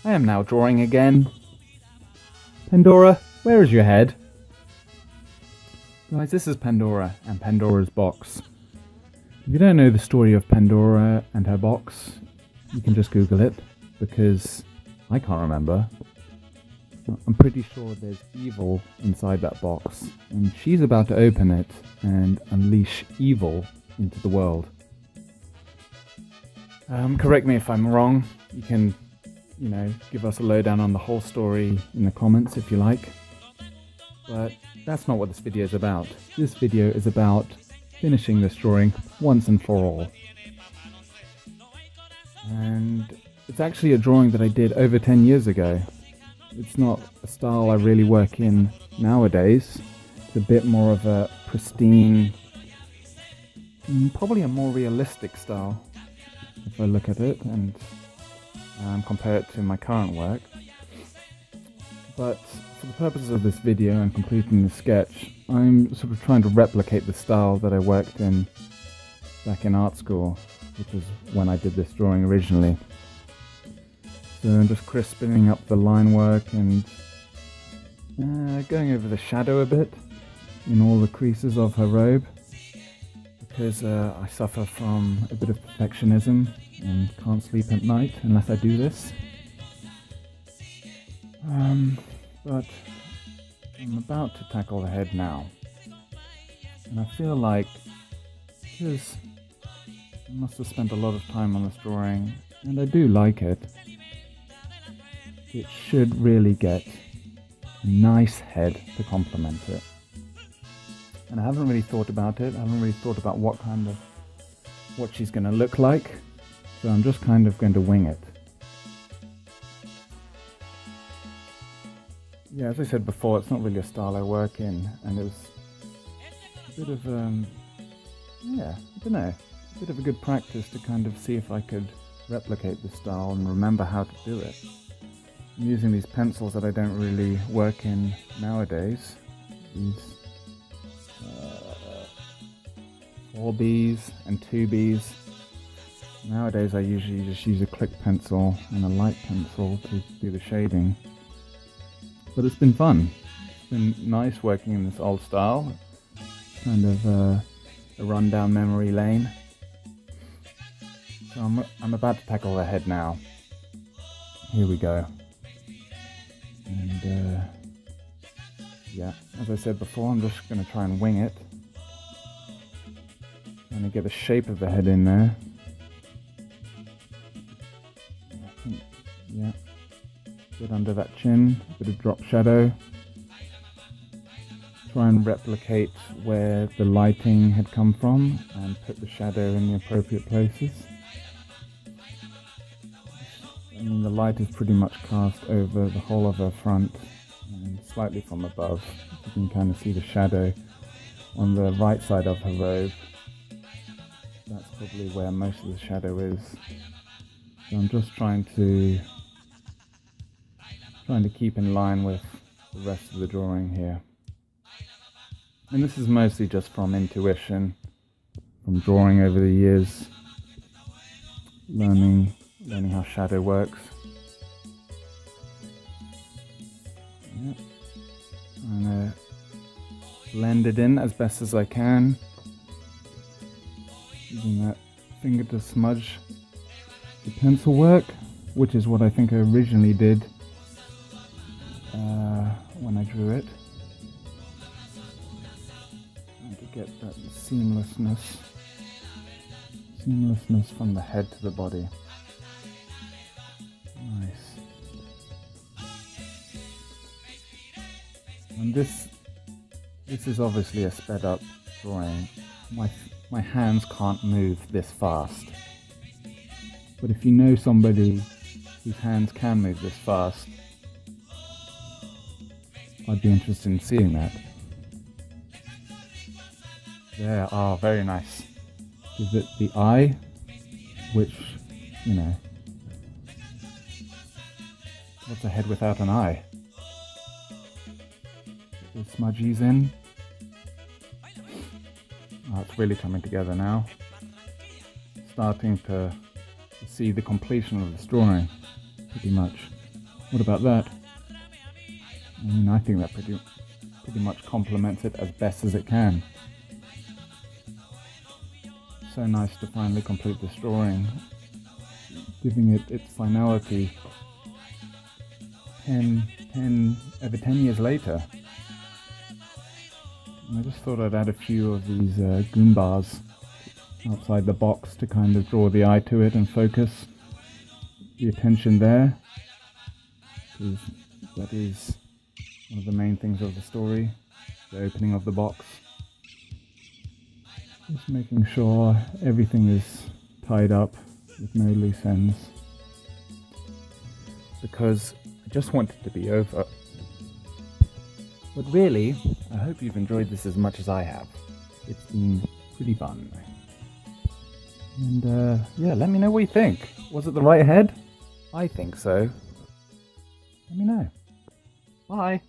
I am now drawing again. Pandora, where is your head? Guys, this is Pandora and Pandora's box. If you don't know the story of Pandora and her box, you can just Google it, because I can't remember. I'm pretty sure there's evil inside that box, and she's about to open it and unleash evil into the world. Correct me if I'm wrong. You can, give us a lowdown on the whole story in the comments if you like. But that's not what this video is about. This video is about finishing this drawing once and for all. And it's actually a drawing that I did over 10 years ago. It's not a style I really work in nowadays. It's a bit more of a pristine, probably a more realistic style if I look at it and compare it to my current work. But for the purposes of this video and completing the sketch, I'm sort of trying to replicate the style that I worked in back in art school, which is when I did this drawing originally. So I'm just crispening up the line work and going over the shadow a bit in all the creases of her robe, because I suffer from a bit of perfectionism and can't sleep at night unless I do this. But I'm about to tackle the head now, and I feel like, because I must have spent a lot of time on this drawing and I do like it, it should really get a nice head to complement it. And I haven't really thought about it. I haven't really thought about what she's going to look like. So I'm just kind of going to wing it. Yeah, as I said before, it's not really a style I work in, and it was a bit of, a bit of a good practice to kind of see if I could replicate the style and remember how to do it. I'm using these pencils that I don't really work in nowadays. These 4Bs and 2Bs. Nowadays I usually just use a click pencil and a light pencil to do the shading. But it's been fun. It's been nice working in this old style. Kind of a rundown memory lane. So I'm about to tackle the head now. Here we go. And as I said before, I'm just going to try and wing it. Trying to get the shape of the head in there. Bit under that chin, a bit of drop shadow. Try and replicate where the lighting had come from and put the shadow in the appropriate places. I mean, the light is pretty much cast over the whole of her front and slightly from above. You can kind of see the shadow on the right side of her robe. That's probably where most of the shadow is. So I'm just trying to keep in line with the rest of the drawing here. And this is mostly just from intuition, from drawing over the years, learning how shadow works. Trying to blend it in as best as I can, using that finger to smudge the pencil work, which is what I think I originally did when I drew it. And to get that seamlessness from the head to the body. Nice. And this is obviously a sped up drawing. My hands can't move this fast. But if you know somebody whose hands can move this fast, I'd be interested in seeing that. There, very nice. Gives it the eye, which, what's a head without an eye? Get the smudgies in. Oh, it's really coming together now. Starting to see the completion of this drawing, pretty much. What about that? I mean, I think that pretty much complements it as best as it can. So nice to finally complete this drawing, giving it its finality over 10 years later. And I just thought I'd add a few of these Goombas outside the box to kind of draw the eye to it and focus the attention there, because that is one of the main things of the story, the opening of the box. Just making sure everything is tied up with no loose ends, because I just want it to be over. But really, I hope you've enjoyed this as much as I have. It's been pretty fun. And yeah, let me know what you think. Was it the right head? I think so. Let me know. Bye.